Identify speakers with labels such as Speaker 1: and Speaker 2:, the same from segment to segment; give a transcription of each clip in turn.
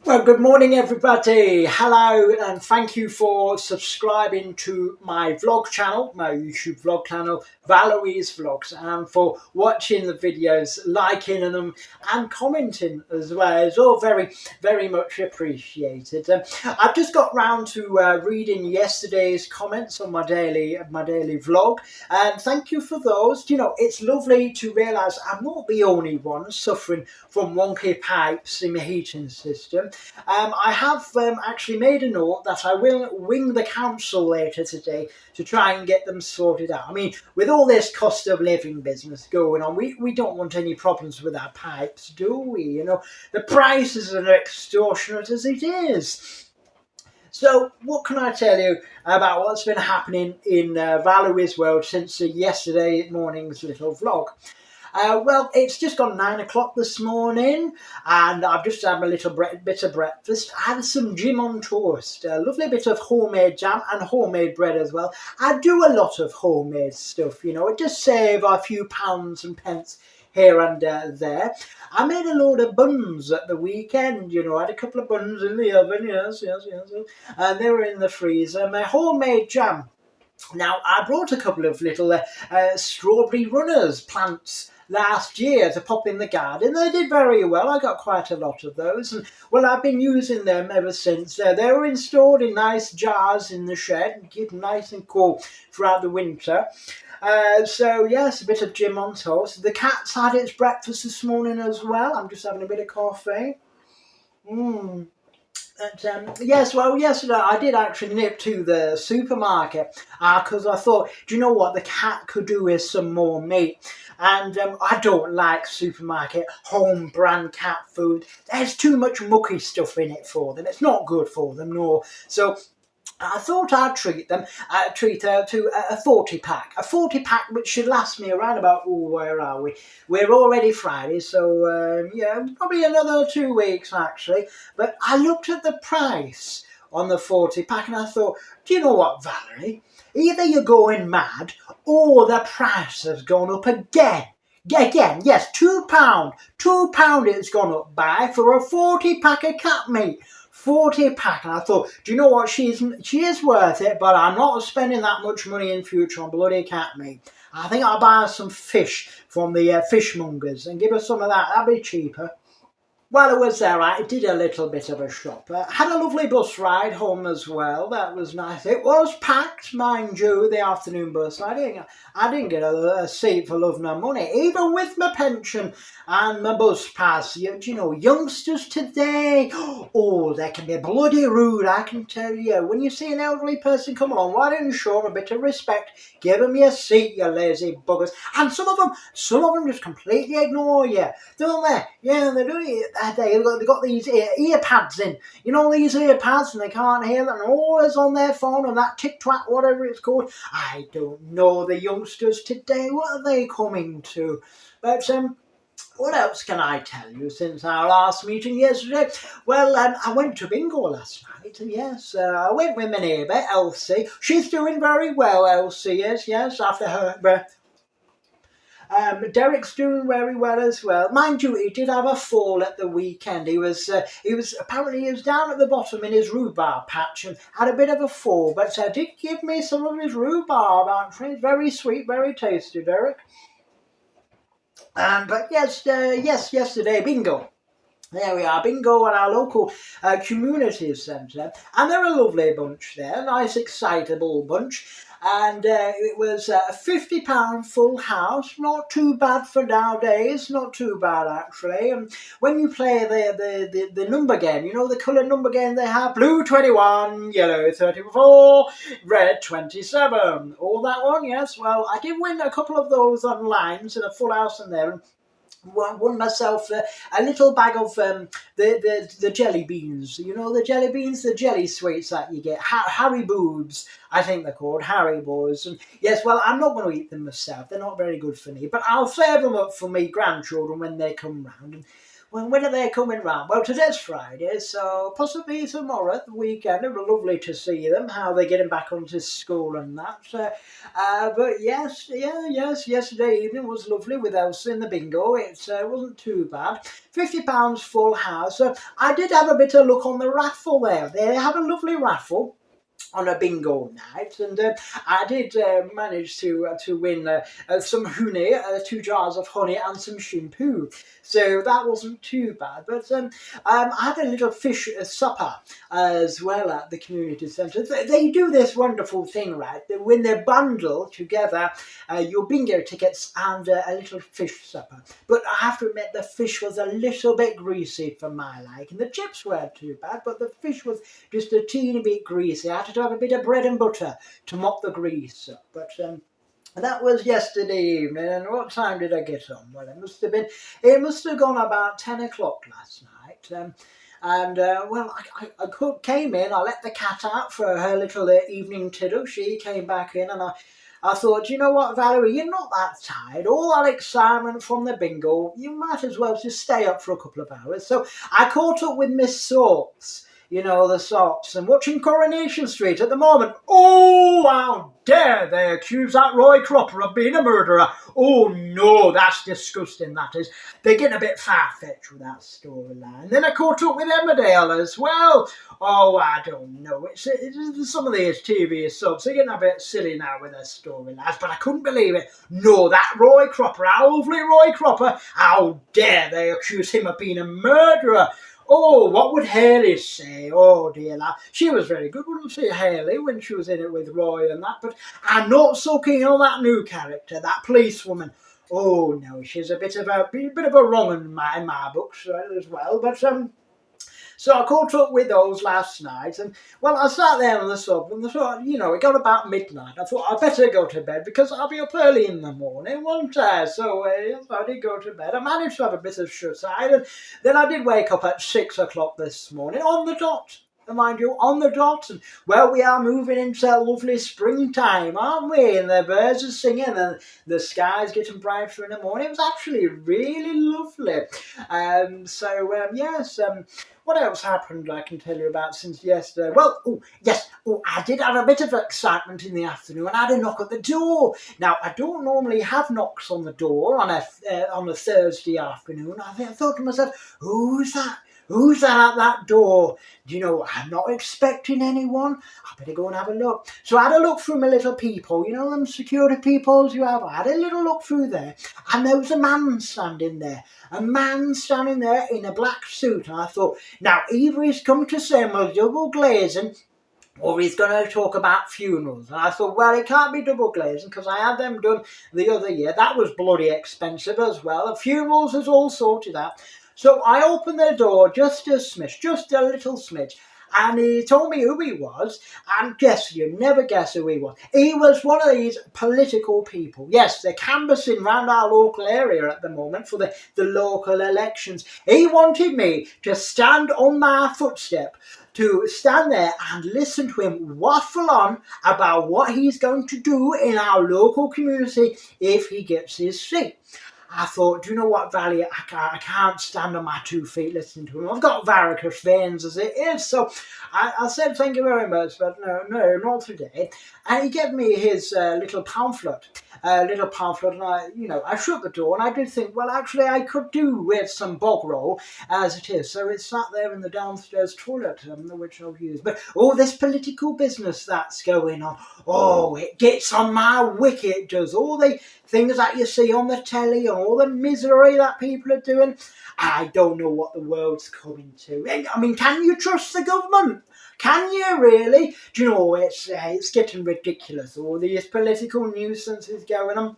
Speaker 1: Well, good morning, everybody. Hello, and thank you for subscribing to my vlog channel, my YouTube vlog channel, Valerie's Vlogs, and for watching the videos, liking them, and commenting as well. It's all very, very much appreciated. I've just got round to reading yesterday's comments on my daily vlog, and thank you for those. You know, it's lovely to realise I'm not the only one suffering from wonky pipes in my heating system. I have actually made a note that I will ring the council later today to try and get them sorted out. I mean, with all this cost of living business going on, we don't want any problems with our pipes, do we? You know, the prices are extortionate as it is. So, what can I tell you about what's been happening in Valerie's world since yesterday morning's little vlog? Well, it's just gone 9 o'clock this morning, and I've just had a little bit of breakfast. I had some Jim on toast, a lovely bit of homemade jam and homemade bread as well. I do a lot of homemade stuff, you know, it does save a few pounds and pence here and there. I made a load of buns at the weekend, you know, I had a couple of buns in the oven, yes, and they were in the freezer. My homemade jam. Now, I brought a couple of little strawberry runners plants last year to pop in the garden. They did very well. I got quite a lot of those, and well, I've been using them ever since. They were installed in nice jars in the shed and keep them nice and cool throughout the winter. So yes, a bit of Jim on toast. The cat's had its breakfast this morning as well. I'm just having a bit of coffee. Yes, well, yesterday I did actually nip to the supermarket because I thought, do you know what, the cat could do with some more meat. And I don't like supermarket home brand cat food. There's too much mucky stuff in it for them. It's not good for them, no. So I thought I'd treat her to a 40 pack. A 40 pack which should last me around about, where are we? We're already Friday, so yeah, probably another 2 weeks actually. But I looked at the price on the 40 pack and I thought, do you know what, Valerie? Either you're going mad or the price has gone up again. Again, yes, £2. £2 it's gone up by for a 40 pack of cat meat. 40 pack, and I thought, do you know what, she is worth it, but I'm not spending that much money in future on bloody cat meat. I think I'll buy some fish from the fishmongers and give her some of that. That'd be cheaper. While I was there, I did a little bit of a shop. Had a lovely bus ride home as well. That was nice. It was packed, mind you, the afternoon bus. I didn't get a seat for love nor money, even with my pension and my bus pass. You know, youngsters today, oh, they can be bloody rude, I can tell you. When you see an elderly person come along, why don't you show them a bit of respect? Give them your seat, you lazy buggers. And some of them just completely ignore you, don't they? Yeah, they do. They've got these ear pads in. You know, these ear pads, and they can't hear them. And always on their phone, and that tic-tac, whatever it's called. I don't know the youngsters today. What are they coming to? But what else can I tell you since our last meeting yesterday? Well, I went to bingo last night, and yes, I went with my neighbour, Elsie. She's doing very well, Elsie, yes, after her... Derek's doing very well as well. Mind you, he did have a fall at the weekend. He was down at the bottom in his rhubarb patch and had a bit of a fall, but did give me some of his rhubarb, actually. It's very sweet, very tasty, Derek. But yes, yesterday, bingo. There we are, bingo at our local community centre, and they're a lovely bunch there, a nice excitable bunch, and it was a £50 full house, not too bad for nowadays, not too bad actually. And when you play the number game, you know the colour number game they have, blue 21, yellow 34, red 27, all that one, yes, well I did win a couple of those on lines in a full house in there, and won myself a little bag of the jelly beans. You know the jelly beans, the jelly sweets that you get. Harry Boobs, I think they're called, Harry Boys. And yes, well, I'm not going to eat them myself. They're not very good for me. But I'll save them up for me grandchildren when they come round. And when are they coming round? Well, today's Friday, so possibly tomorrow, the weekend. It was lovely to see them, how they're getting back onto school and that. But yes, yesterday evening was lovely with Elsa in the bingo. It wasn't too bad. £50 full house. I did have a bit of luck on the raffle there. They have a lovely raffle on a bingo night, and I did manage to win some honey, 2 jars of honey, and some shampoo. So that wasn't too bad. But I had a little fish supper as well at the community centre. They do this wonderful thing, right? When they bundle together your bingo tickets and a little fish supper. But I have to admit, the fish was a little bit greasy for my liking. The chips weren't too bad, but the fish was just a teeny bit greasy. I had to have a bit of bread and butter to mop the grease up. But that was yesterday evening. And what time did I get on? Well, it must have gone about 10 o'clock last night. Well, I came in, I let the cat out for her little evening tiddle. She came back in, and I thought, you know what, Valerie, you're not that tired. All that excitement from the bingo, you might as well just stay up for a couple of hours. So I caught up with Miss Sorts, you know, the Sorts, and watching Coronation Street at the moment. Oh, how dare they accuse that Roy Cropper of being a murderer. Oh, no, that's disgusting, that is. They're getting a bit far-fetched with that storyline. Then I caught up with Emmerdale as well. Oh, I don't know. It's some of these TV subs, they're getting a bit silly now with their storylines, but I couldn't believe it. No, that Roy Cropper, our lovely Roy Cropper, how dare they accuse him of being a murderer. Oh, what would Hayley say? Oh, dear lad. She was very good, wouldn't she, Hayley, when she was in it with Roy and that? But I'm not so keen on that new character, that policewoman. Oh, no, she's a bit of a wrong in my books as well. But so I caught up with those last night, and well, I sat there on the sub, and I thought, you know, it got about midnight. I thought I'd better go to bed because I'll be up early in the morning, won't I? So yes, I did go to bed. I managed to have a bit of shut-eye, and then I did wake up at 6 o'clock this morning on the dot. Mind you, on the dot, and well, we are moving into lovely springtime, aren't we? And the birds are singing, and the sky's getting brighter in the morning. It was actually really lovely. Yes. What else happened I can tell you about since yesterday? Well, I did have a bit of excitement in the afternoon. I had a knock at the door. Now, I don't normally have knocks on the door on a Thursday afternoon. I thought to myself, who's that? Who's that at that door? Do you know, I'm not expecting anyone. I better go and have a look. So I had a look through my little peephole, you know, them security peepholes you have. I had a little look through there, and there was a man standing there. A man standing there in a black suit. And I thought, now, either he's come to assemble double glazing, or he's going to talk about funerals. And I thought, well, it can't be double glazing because I had them done the other year. That was bloody expensive as well. The funerals is all sorted out. So I opened the door just a smidge, just a little smidge, and he told me who he was, and guess, you never guess who he was. He was one of these political people. Yes, they're canvassing around our local area at the moment for the local elections. He wanted me to stand on my footstep, to stand there and listen to him waffle on about what he's going to do in our local community if he gets his seat. I thought, do you know what, Valley? I can't stand on my 2 feet listening to him. I've got varicose veins as it is. So I said, thank you very much, but no, not today. And he gave me his little pamphlet, and I shut the door, and I did think, well, actually, I could do with some bog roll as it is. So it's sat there in the downstairs toilet, which I'll use. But, this political business that's going on, it gets on my wicket, it does. All the things that you see on the telly and all the misery that people are doing, I don't know what the world's coming to. I mean, can you trust the government? Can you really? Do you know, it's getting ridiculous. All these political nuisances going on.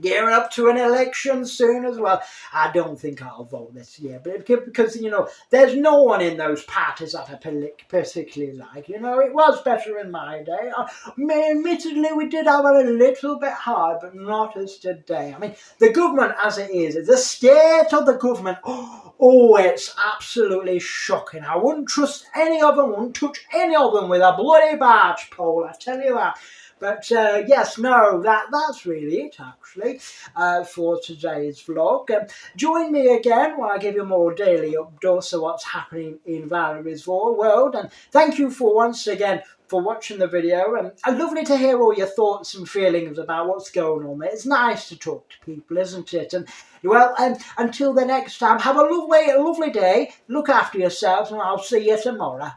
Speaker 1: Gearing up to an election soon as well. I don't think I'll vote this year, but because, you know, there's no one in those parties that I particularly like. You know, it was better in my day. Admittedly, we did have it a little bit hard, but not as today. I mean, the government as it is, the state of the government, it's absolutely shocking. I wouldn't trust any of them, wouldn't touch any of them with a bloody barge pole, I tell you that. But yes, no, that's really it actually for today's vlog. Join me again while I give you more daily updates of what's happening in Valerie's world. And thank you for once again for watching the video. And lovely to hear all your thoughts and feelings about what's going on there. It's nice to talk to people, isn't it? And well, until the next time, have a lovely day. Look after yourselves, and I'll see you tomorrow.